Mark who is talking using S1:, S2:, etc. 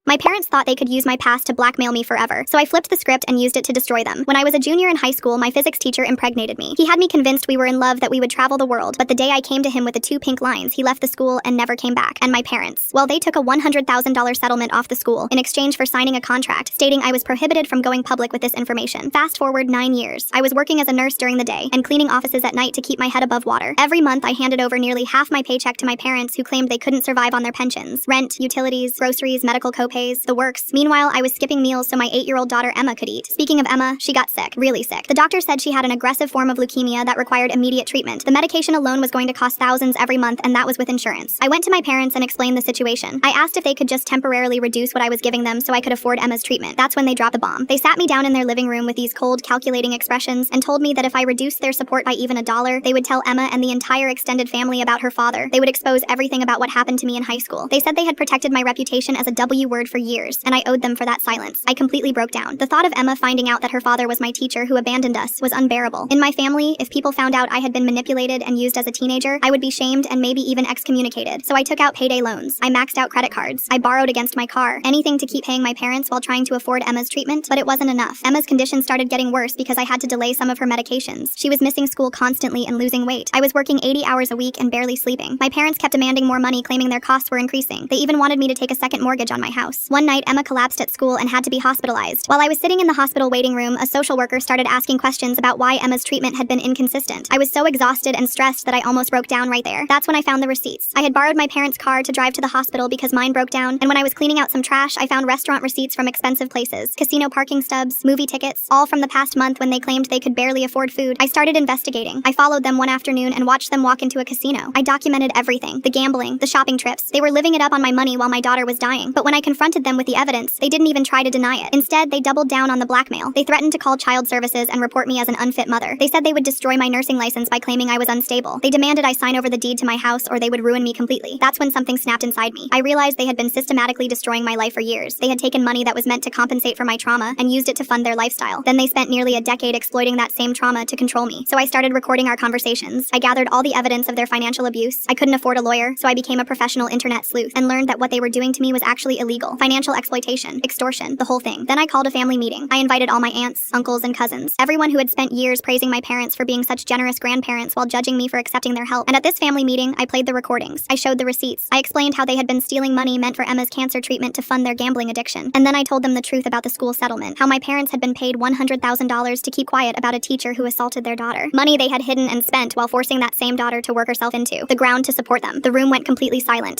S1: My parents thought they could use my past to blackmail me forever, so I flipped the script and used it to destroy them. When I was a junior in high school, my physics teacher impregnated me. He had me convinced we were in love, that we would travel the world, but the day I came to him with the 2 pink lines, he left the school and never came back. And my parents, well, they took a $100,000 settlement off the school in exchange for signing a contract stating I was prohibited from going public with this information. Fast forward 9 years. I was working as a nurse during the day and cleaning offices at night to keep my head above water. Every month I handed over nearly half my paycheck to my parents, who claimed they couldn't survive on their pensions, rent, utilities, groceries, medical copays, the works. Meanwhile, I was skipping meals so my 8-year-old daughter Emma could eat. Speaking of Emma, she got sick, really sick. The doctor said she had an aggressive form of leukemia that required immediate treatment. The medication alone was going to cost thousands every month, and that was with insurance. I went to my parents and explained the situation. I asked if they could just temporarily reduce what I was giving them so I could afford Emma's treatment. That's when they dropped the bomb. They sat me down in their living room with these cold, calculating expressions and told me that if I reduced their support by even $1, they would tell Emma and the entire extended family about her father. They would expose everything about what happened to me in high school. They said they had protected my reputation as a W word for years, and I owed them for that silence. I completely broke down. The thought of Emma finding out that her father was my teacher who abandoned us was unbearable. In my family, if people found out I had been manipulated and used as a teenager, I would be shamed and maybe even excommunicated. So I took out payday loans. I maxed out credit cards. I borrowed against my car. Anything to keep paying my parents while trying to afford Emma's treatment, but it wasn't enough. Emma's condition started getting worse because I had to delay some of her medications. She was missing school constantly and losing weight. I was working 80 hours a week and barely sleeping. My parents kept demanding more money, claiming their costs were increasing. They even wanted me to take a second mortgage on my house. One night, Emma collapsed at school and had to be hospitalized. While I was sitting in the hospital waiting room, a social worker started asking questions about why Emma's treatment had been inconsistent. I was so exhausted and stressed that I almost broke down right there. That's when I found the receipts. I had borrowed my parents' car to drive to the hospital because mine broke down, and when I was cleaning out some trash, I found restaurant receipts from expensive places, casino parking stubs, movie tickets, all from the past month when they claimed they could barely afford food. I started investigating. I followed them one afternoon and watched them walk into a casino. I documented everything, the gambling, the shopping trips. They were living it up on my money while my daughter was dying. But when I confronted them with the evidence, they didn't even try to deny it. Instead, they doubled down on the blackmail. They threatened to call child services and report me as an unfit mother. They said they would destroy my nursing license by claiming I was unstable. They demanded I sign over the deed to my house or they would ruin me completely. That's when something snapped inside me. I realized they had been systematically destroying my life for years. They had taken money that was meant to compensate for my trauma and used it to fund their lifestyle. Then they spent nearly a decade exploiting that same trauma to control me. So I started recording our conversations. I gathered all the evidence of their financial abuse. I couldn't afford a lawyer, so I became a professional internet sleuth and learned that what they were doing to me was actually illegal. Financial exploitation, extortion, the whole thing. Then I called a family meeting. I invited all my aunts, uncles, and cousins. Everyone who had spent years praising my parents for being such generous grandparents while judging me for accepting their help. And at this family meeting, I played the recordings. I showed the receipts. I explained how they had been stealing money meant for Emma's cancer treatment to fund their gambling addiction. And then I told them the truth about the school settlement, how my parents had been paid $100,000 to keep quiet about a teacher who assaulted their daughter. Money they had hidden and spent while forcing that same daughter to work herself into the ground to support them. The room went completely silent.